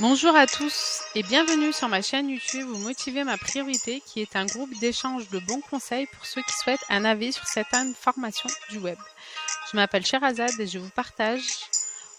Bonjour à tous et bienvenue sur ma chaîne YouTube Vous motivez ma priorité qui est un groupe d'échange de bons conseils pour ceux qui souhaitent un avis sur certaines formations du web. Je m'appelle Sherazade et je vous partage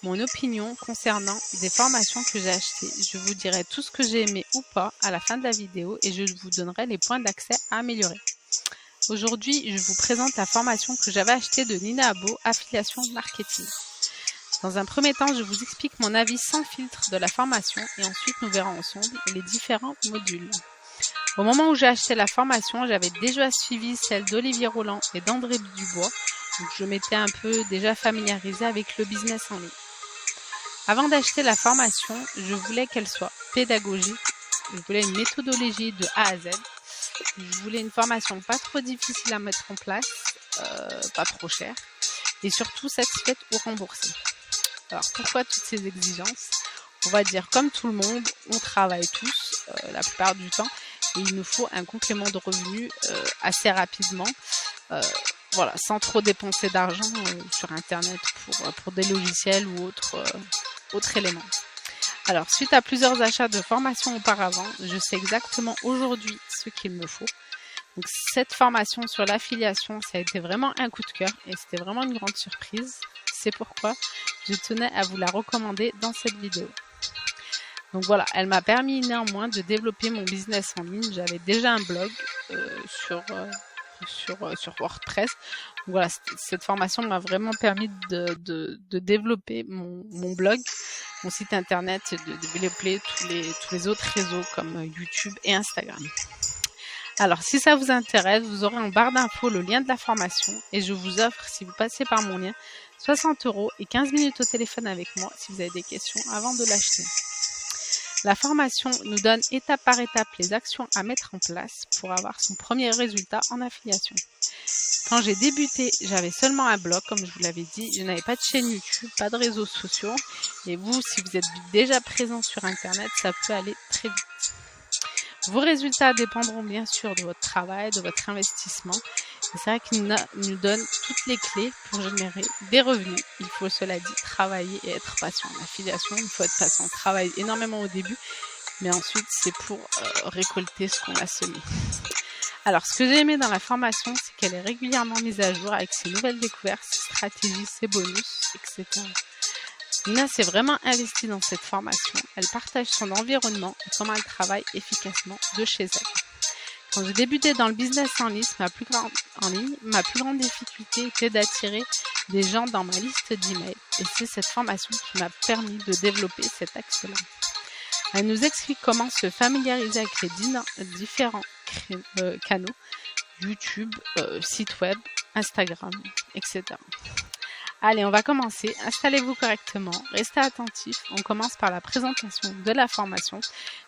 mon opinion concernant des formations que j'ai achetées. Je vous dirai tout ce que j'ai aimé ou pas à la fin de la vidéo et je vous donnerai les points d'accès à améliorer. Aujourd'hui, je vous présente la formation que j'avais achetée de Nina Abo, Affiliation Marketing. Dans un premier temps, je vous explique mon avis sans filtre de la formation et ensuite nous verrons ensemble les différents modules. Au moment où j'ai acheté la formation, j'avais déjà suivi celle d'Olivier Roland et d'André Dubois, donc je m'étais un peu déjà familiarisée avec le business en ligne. Avant d'acheter la formation, je voulais qu'elle soit pédagogique, je voulais une méthodologie de A à Z, je voulais une formation pas trop difficile à mettre en place, pas trop chère, et surtout satisfaite ou remboursée. Alors pourquoi toutes ces exigences? On va dire comme tout le monde, on travaille tous la plupart du temps et il nous faut un complément de revenus assez rapidement, voilà, sans trop dépenser d'argent sur internet pour des logiciels ou autres éléments. Alors suite à plusieurs achats de formation auparavant, je sais exactement aujourd'hui ce qu'il me faut. Donc cette formation sur l'affiliation, ça a été vraiment un coup de cœur et c'était vraiment une grande surprise. C'est pourquoi je tenais à vous la recommander dans cette vidéo. Donc voilà, elle m'a permis néanmoins de développer mon business en ligne. J'avais déjà un blog sur WordPress. Donc voilà, cette formation m'a vraiment permis de développer mon blog, mon site internet et de développer tous les autres réseaux comme YouTube et Instagram. Alors, si ça vous intéresse, vous aurez en barre d'infos le lien de la formation et je vous offre, si vous passez par mon lien, 60 € et 15 minutes au téléphone avec moi si vous avez des questions avant de l'acheter. La formation nous donne étape par étape les actions à mettre en place pour avoir son premier résultat en affiliation. Quand j'ai débuté, j'avais seulement un blog, comme je vous l'avais dit, je n'avais pas de chaîne YouTube, pas de réseaux sociaux et vous, si vous êtes déjà présent sur Internet, ça peut aller très vite. Vos résultats dépendront bien sûr de votre travail, de votre investissement. C'est vrai qu'il nous donne toutes les clés pour générer des revenus. Il faut, cela dit, travailler et être patient. L'affiliation, il faut être patient. On travaille énormément au début, mais ensuite, c'est pour récolter ce qu'on a semé. Alors, ce que j'ai aimé dans la formation, c'est qu'elle est régulièrement mise à jour avec ses nouvelles découvertes, ses stratégies, ses bonus, etc. Nina s'est vraiment investie dans cette formation. Elle partage son environnement et comment elle travaille efficacement de chez elle. Quand j'ai débuté dans le business en ligne, ma plus grande difficulté était d'attirer des gens dans ma liste d'emails. Et c'est cette formation qui m'a permis de développer cet axe-là. Elle nous explique comment se familiariser avec les différents canaux, YouTube, site web, Instagram, etc. Allez, on va commencer. Installez-vous correctement, restez attentifs. On commence par la présentation de la formation.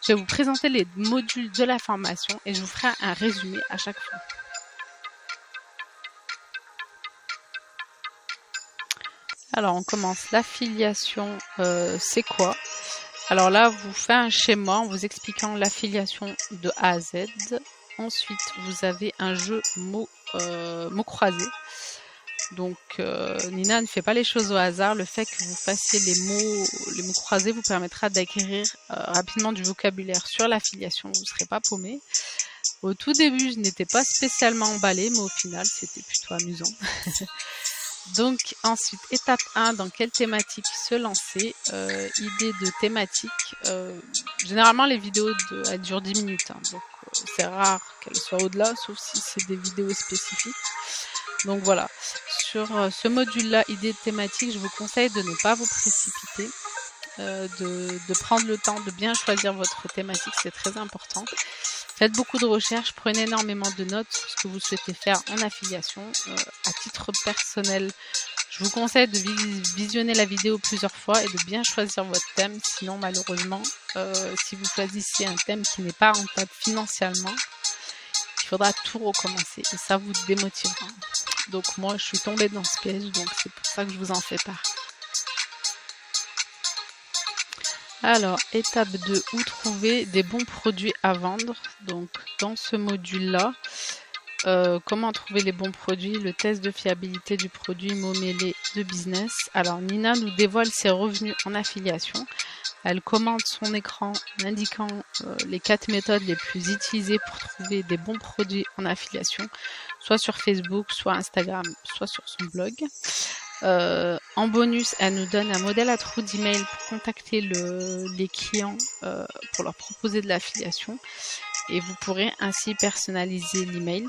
Je vais vous présenter les modules de la formation et je vous ferai un résumé à chaque fois. Alors, on commence. L'affiliation, c'est quoi? Alors là, vous faites un schéma en vous expliquant l'affiliation de A à Z. Ensuite, vous avez un jeu mots croisés. Donc Nina ne fait pas les choses au hasard. Le fait que vous fassiez les mots croisés vous permettra d'acquérir rapidement du vocabulaire sur l'affiliation. Vous ne serez pas paumé. Au tout début, je n'étais pas spécialement emballée, mais au final, c'était plutôt amusant. Donc ensuite, étape 1, dans quelle thématique se lancer? Idée de thématique. Généralement, les vidéos, elles durent 10 minutes. Hein, donc c'est rare qu'elles soient au-delà, sauf si c'est des vidéos spécifiques. Donc voilà, sur ce module-là, idée de thématique, je vous conseille de ne pas vous précipiter, de prendre le temps de bien choisir votre thématique, c'est très important. Faites beaucoup de recherches, prenez énormément de notes sur ce que vous souhaitez faire en affiliation. À titre personnel, je vous conseille de visionner la vidéo plusieurs fois et de bien choisir votre thème. Sinon, malheureusement, si vous choisissez un thème qui n'est pas rentable financièrement, il faudra tout recommencer et ça vous démotivera. Donc moi, je suis tombée dans ce piège, donc c'est pour ça que je vous en fais part. Alors, étape 2, où trouver des bons produits à vendre? Donc, dans ce module-là, comment trouver les bons produits, le test de fiabilité du produit, mots mêlés de business. Alors, Nina nous dévoile ses revenus en affiliation. Elle commente son écran en indiquant les 4 méthodes les plus utilisées pour trouver des bons produits en affiliation, soit sur Facebook, soit Instagram, soit sur son blog. En bonus, elle nous donne un modèle à trous d'email pour contacter les clients pour leur proposer de l'affiliation et vous pourrez ainsi personnaliser l'email.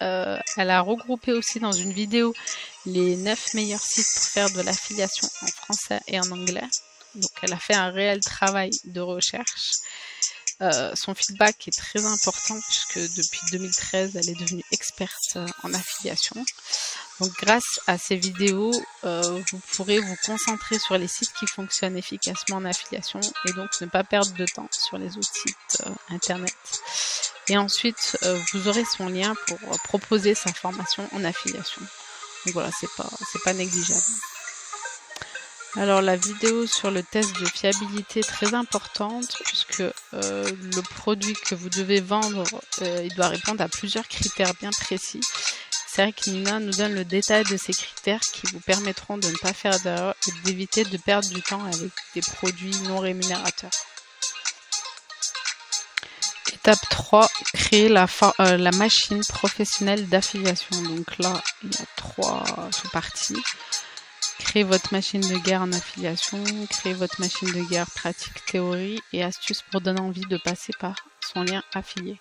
Elle a regroupé aussi dans une vidéo les 9 meilleurs sites pour faire de l'affiliation en français et en anglais. Donc elle a fait un réel travail de recherche. Son feedback est très important puisque depuis 2013, elle est devenue experte en affiliation. Donc grâce à ces vidéos, vous pourrez vous concentrer sur les sites qui fonctionnent efficacement en affiliation et donc ne pas perdre de temps sur les autres sites internet. Et ensuite, vous aurez son lien pour proposer sa formation en affiliation. Donc voilà, c'est pas négligeable. Alors la vidéo sur le test de fiabilité est très importante puisque le produit que vous devez vendre, il doit répondre à plusieurs critères bien précis. C'est vrai que Nina nous donne le détail de ces critères qui vous permettront de ne pas faire d'erreur et d'éviter de perdre du temps avec des produits non rémunérateurs. Étape 3, créer la machine professionnelle d'affiliation. Donc là, il y a 3 sous-parties. Créer votre machine de guerre en affiliation, créer votre machine de guerre pratique, théorie et astuces pour donner envie de passer par son lien affilié.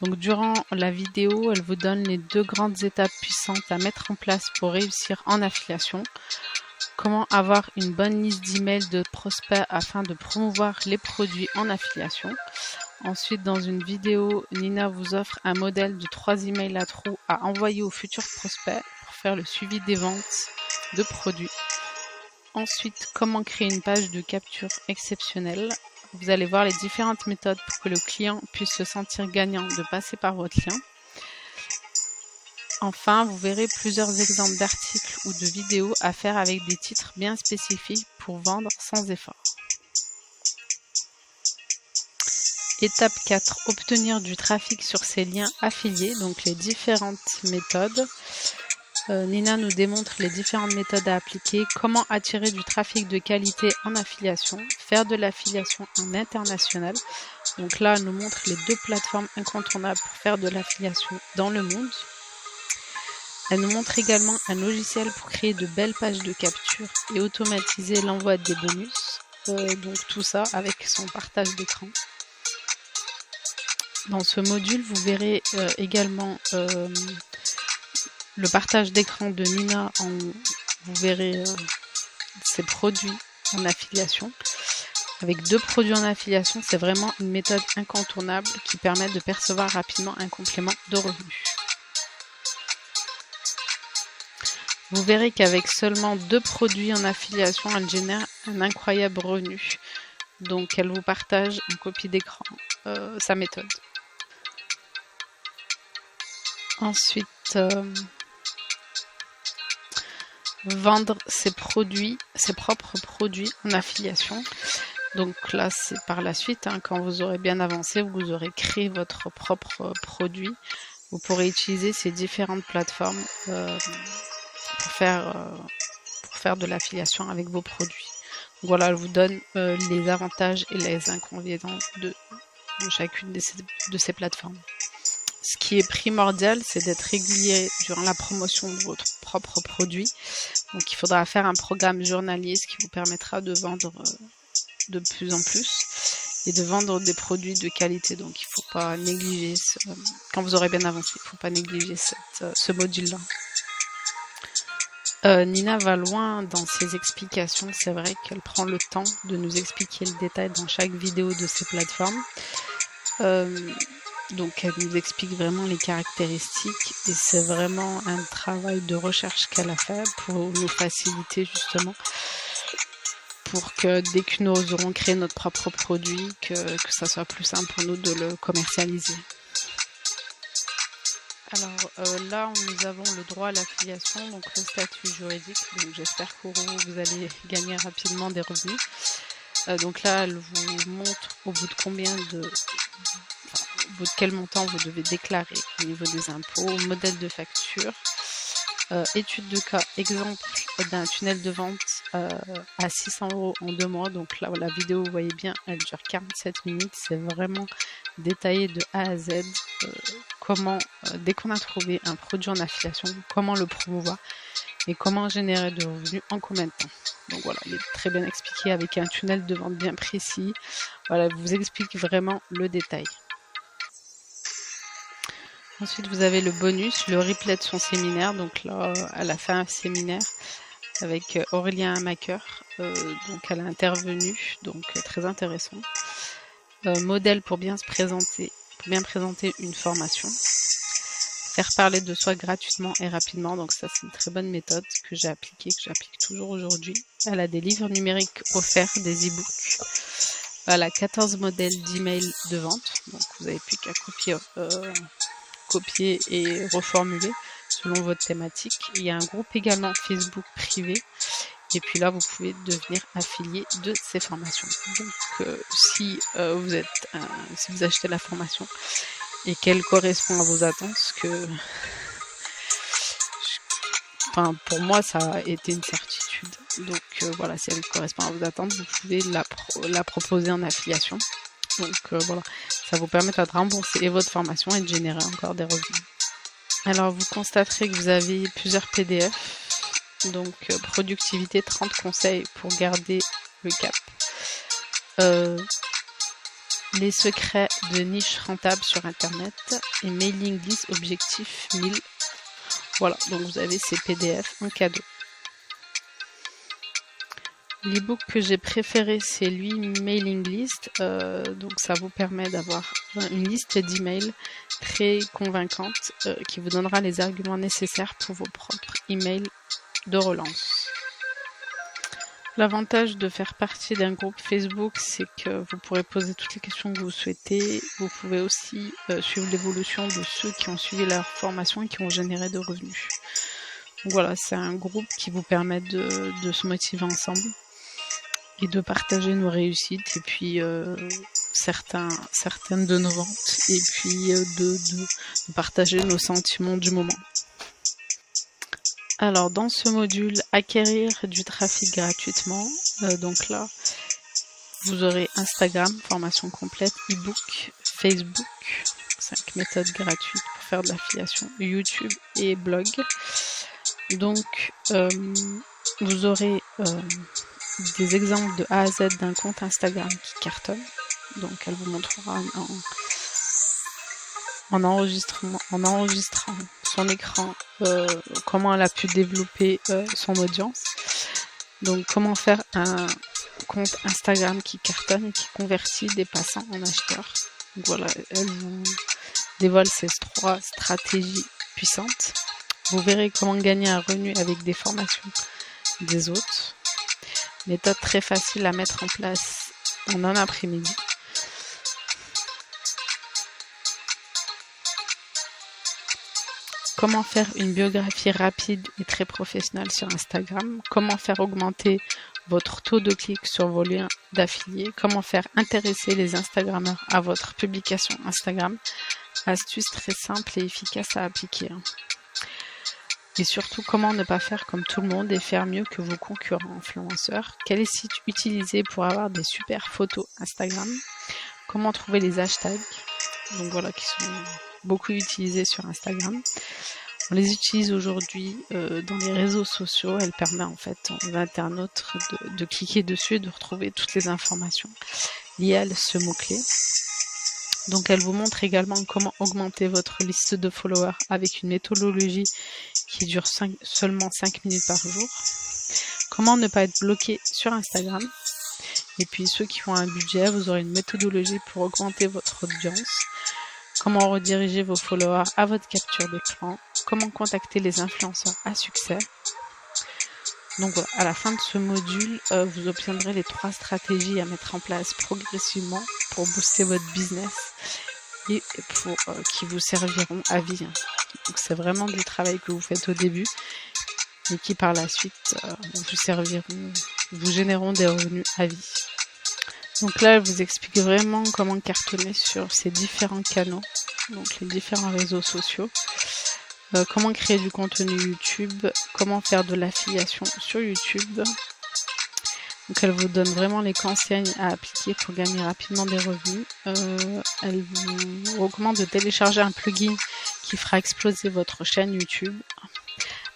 Donc durant la vidéo, elle vous donne les 2 grandes étapes puissantes à mettre en place pour réussir en affiliation. Comment avoir une bonne liste d'emails de prospects afin de promouvoir les produits en affiliation. Ensuite, dans une vidéo, Nina vous offre un modèle de 3 emails à trous à envoyer aux futurs prospects pour faire le suivi des ventes de produits. Ensuite, comment créer une page de capture exceptionnelle. Vous allez voir les différentes méthodes pour que le client puisse se sentir gagnant de passer par votre lien. Enfin, vous verrez plusieurs exemples d'articles ou de vidéos à faire avec des titres bien spécifiques pour vendre sans effort. Étape 4, obtenir du trafic sur ces liens affiliés, donc les différentes méthodes. Nina nous démontre les différentes méthodes à appliquer, comment attirer du trafic de qualité en affiliation, faire de l'affiliation en international. Donc là, elle nous montre les 2 plateformes incontournables pour faire de l'affiliation dans le monde. Elle nous montre également un logiciel pour créer de belles pages de capture et automatiser l'envoi des bonus. Donc tout ça avec son partage d'écran. Dans ce module, vous verrez également le partage d'écran de Nina. Vous verrez ses produits en affiliation. Avec 2 produits en affiliation, c'est vraiment une méthode incontournable qui permet de percevoir rapidement un complément de revenus. Vous verrez qu'avec seulement 2 produits en affiliation, elle génère un incroyable revenu. Donc elle vous partage en copie d'écran sa méthode. Ensuite, vendre ses propres produits en affiliation. Donc là, c'est par la suite, quand vous aurez bien avancé, vous aurez créé votre propre produit. Vous pourrez utiliser ces différentes plateformes pour faire de l'affiliation avec vos produits. Donc voilà, elle vous donne les avantages et les inconvénients de chacune de ces plateformes. Ce qui est primordial, c'est d'être régulier durant la promotion de votre propre produit. Donc il faudra faire un programme journalier, ce qui vous permettra de vendre de plus en plus et de vendre des produits de qualité. Donc il ne faut pas négliger, quand vous aurez bien avancé, il ne faut pas négliger ce module-là. Nina va loin dans ses explications. C'est vrai qu'elle prend le temps de nous expliquer le détail dans chaque vidéo de ces plateformes. Donc elle nous explique vraiment les caractéristiques et c'est vraiment un travail de recherche qu'elle a fait pour nous faciliter justement, pour que dès que nous aurons créé notre propre produit, que ça soit plus simple pour nous de le commercialiser. Alors là, nous avons le droit à l'affiliation, donc le statut juridique. Donc j'espère que vous allez gagner rapidement des revenus. Donc là, elle vous montre au bout de quel montant vous devez déclarer au niveau des impôts, modèle de facture. étude de cas, exemple d'un tunnel de vente à 600 € en 2 mois. Donc là, la vidéo, vous voyez bien, elle dure 47 minutes. C'est vraiment détaillé de A à Z. Comment, dès qu'on a trouvé un produit en affiliation, comment le promouvoir et comment générer de revenus en combien de temps. Donc voilà, il est très bien expliqué avec un tunnel de vente bien précis. Voilà, il vous explique vraiment le détail. Ensuite, vous avez le bonus, le replay de son séminaire. Donc là, elle a fait un séminaire avec Aurélien Macker. Donc elle a intervenu, donc très intéressant. Modèle pour bien se présenter, pour bien présenter une formation. Faire parler de soi gratuitement et rapidement. Donc ça, c'est une très bonne méthode que j'ai appliquée, que j'applique toujours aujourd'hui. Elle a des livres numériques offerts, des e-books. Elle a 14 modèles d'email de vente. Donc vous n'avez plus qu'à copier et reformuler selon votre thématique. Il y a un groupe également Facebook privé. Et puis là, vous pouvez devenir affilié de ces formations. Donc, si vous achetez la formation et qu'elle correspond à vos attentes, pour moi, ça a été une certitude. Donc voilà, si elle correspond à vos attentes, vous pouvez la proposer en affiliation. Donc voilà, ça vous permettra de rembourser votre formation et de générer encore des revenus. Alors, vous constaterez que vous avez plusieurs PDF. Donc, productivité, 30 conseils pour garder le cap. Les secrets de niche rentable sur Internet et mailing list objectif 1000. Voilà, donc vous avez ces PDF en cadeau. L'ebook que j'ai préféré, c'est lui Mailing List. Donc ça vous permet d'avoir une liste d'emails très convaincante qui vous donnera les arguments nécessaires pour vos propres emails de relance. L'avantage de faire partie d'un groupe Facebook, c'est que vous pourrez poser toutes les questions que vous souhaitez. Vous pouvez aussi suivre l'évolution de ceux qui ont suivi leur formation et qui ont généré de revenus. Donc voilà, c'est un groupe qui vous permet de se motiver ensemble et de partager nos réussites et puis certaines de nos ventes et puis de partager nos sentiments du moment. Alors dans ce module, acquérir du trafic gratuitement, donc là vous aurez Instagram, formation complète, e-book, Facebook, 5 méthodes gratuites pour faire de l'affiliation, YouTube et blog. Donc vous aurez des exemples de A à Z d'un compte Instagram qui cartonne. Donc elle vous montrera en enregistrant son écran comment elle a pu développer son audience. Donc comment faire un compte Instagram qui cartonne et qui convertit des passants en acheteurs. Donc voilà, elle vous dévoile ces 3 stratégies puissantes. Vous verrez comment gagner un revenu avec des formations des autres. Méthode très facile à mettre en place en un après-midi. Comment faire une biographie rapide et très professionnelle sur Instagram. Comment faire augmenter votre taux de clic sur vos liens d'affiliés. Comment faire intéresser les Instagrammeurs à votre publication Instagram. Astuces très simples et efficaces à appliquer. Et surtout, comment ne pas faire comme tout le monde et faire mieux que vos concurrents influenceurs. Quel site utiliser pour avoir des super photos Instagram. Comment trouver les hashtags, donc voilà, qui sont beaucoup utilisés sur Instagram. On les utilise aujourd'hui dans les réseaux sociaux. Elle permet en fait aux internautes de cliquer dessus et de retrouver toutes les informations liées à ce mot-clé. Donc elle vous montre également comment augmenter votre liste de followers avec une méthodologie qui dure seulement 5 minutes par jour. Comment ne pas être bloqué sur Instagram. Et puis ceux qui ont un budget, vous aurez une méthodologie pour augmenter votre audience. Comment rediriger vos followers à votre capture d'écran. Comment contacter les influenceurs à succès. Donc voilà, à la fin de ce module, vous obtiendrez les 3 stratégies à mettre en place progressivement pour booster votre business et pour qui vous serviront à vie. Donc c'est vraiment du travail que vous faites au début et qui par la suite vous généreront des revenus à vie. Donc là, elle vous explique vraiment comment cartonner sur ces différents canaux, donc les différents réseaux sociaux. Comment créer du contenu YouTube, comment faire de l'affiliation sur YouTube. Donc elle vous donne vraiment les conseils à appliquer pour gagner rapidement des revenus. Elle vous recommande de télécharger un plugin qui fera exploser votre chaîne YouTube.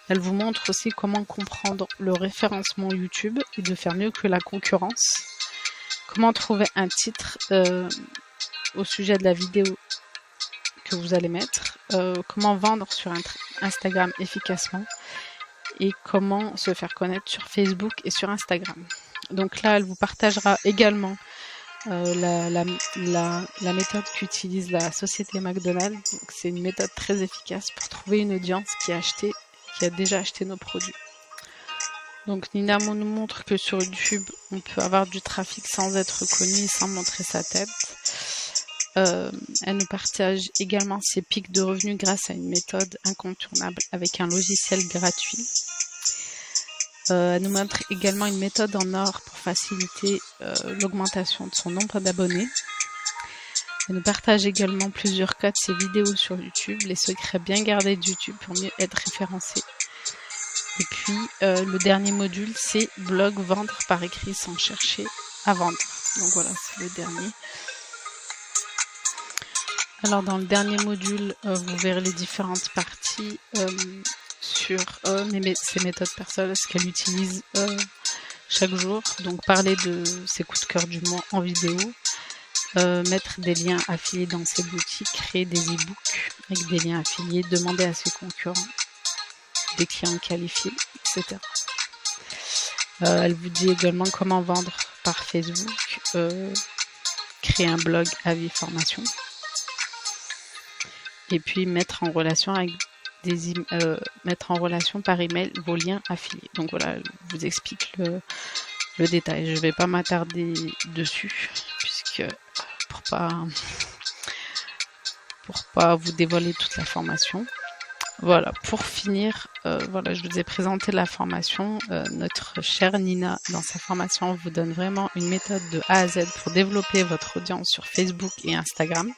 Elle vous montre aussi comment comprendre le référencement YouTube et de faire mieux que la concurrence. Comment trouver un titre au sujet de la vidéo que vous allez mettre. Comment vendre sur Instagram efficacement. Et comment se faire connaître sur Facebook et sur Instagram. Donc là, elle vous partagera également la méthode qu'utilise la société McDonald's. C'est une méthode très efficace pour trouver une audience qui a déjà acheté nos produits. Donc Nina nous montre que sur YouTube, on peut avoir du trafic sans être connu et sans montrer sa tête. Elle nous partage également ses pics de revenus grâce à une méthode incontournable avec un logiciel gratuit. Elle nous montre également une méthode en or pour faciliter l'augmentation de son nombre d'abonnés. Elle nous partage également plusieurs cas de ses vidéos sur YouTube, les secrets bien gardés de YouTube pour mieux être référencés. Et puis le dernier module, c'est blog vendre par écrit sans chercher à vendre. Donc voilà, c'est le dernier. Alors dans le dernier module, vous verrez les différentes parties sur ses méthodes personnelles, ce qu'elle utilise chaque jour. Donc parler de ses coups de cœur du mois en vidéo, mettre des liens affiliés dans ses boutiques, créer des e-books avec des liens affiliés, demander à ses concurrents des clients qualifiés, etc. Elle vous dit également comment vendre par Facebook, créer un blog avis formation, et puis mettre en relation par email vos liens affiliés. Donc voilà, elle vous explique le détail. Je ne vais pas m'attarder dessus puisque pour pas vous dévoiler toute la formation. Voilà, pour finir, je vous ai présenté la formation. Notre chère Nina, dans sa formation, vous donne vraiment une méthode de A à Z pour développer votre audience sur Facebook et Instagram.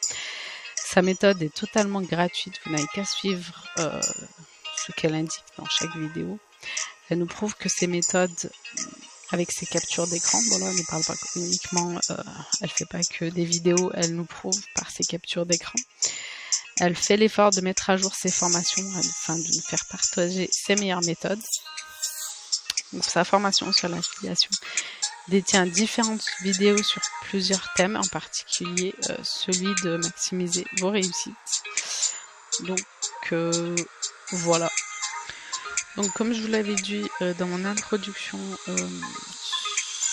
Sa méthode est totalement gratuite, vous n'avez qu'à suivre ce qu'elle indique dans chaque vidéo. Elle nous prouve que ces méthodes, avec ses captures d'écran, voilà, elle ne parle pas uniquement, elle fait pas que des vidéos, elle nous prouve par ses captures d'écran. Elle fait l'effort de mettre à jour ses formations afin de nous faire partager ses meilleures méthodes. Donc, sa formation sur l'affiliation détient différentes vidéos sur plusieurs thèmes, en particulier celui de maximiser vos réussites. Donc voilà. Donc comme je vous l'avais dit dans mon introduction,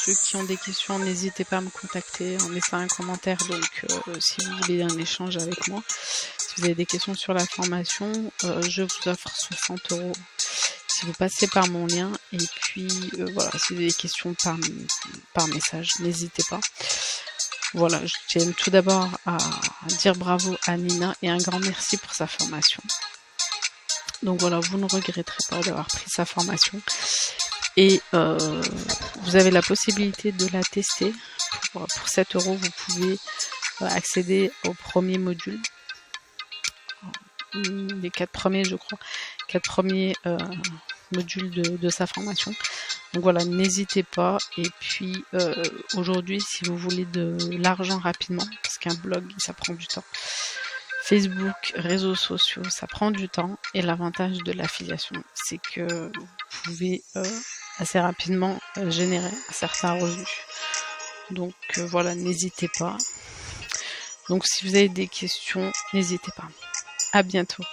ceux qui ont des questions, n'hésitez pas à me contacter en laissant un commentaire. Donc si vous voulez un échange avec moi, si vous avez des questions sur la formation, je vous offre 60 € si vous passez par mon lien. Et puis voilà, si vous avez des questions par message, n'hésitez pas. Voilà, je tiens tout d'abord à dire bravo à Nina et un grand merci pour sa formation. Donc voilà, vous ne regretterez pas d'avoir pris sa formation. Et vous avez la possibilité de la tester. Pour 7 €, vous pouvez accéder au premier module. Les 4 premiers, je crois. 4 premiers modules de sa formation. Donc voilà, n'hésitez pas. Et puis aujourd'hui, si vous voulez de l'argent rapidement, parce qu'un blog, ça prend du temps. Facebook, réseaux sociaux, ça prend du temps. Et l'avantage de l'affiliation, c'est que vous pouvez assez rapidement générer un certain revenu. Donc voilà, n'hésitez pas. Donc si vous avez des questions, n'hésitez pas. À bientôt.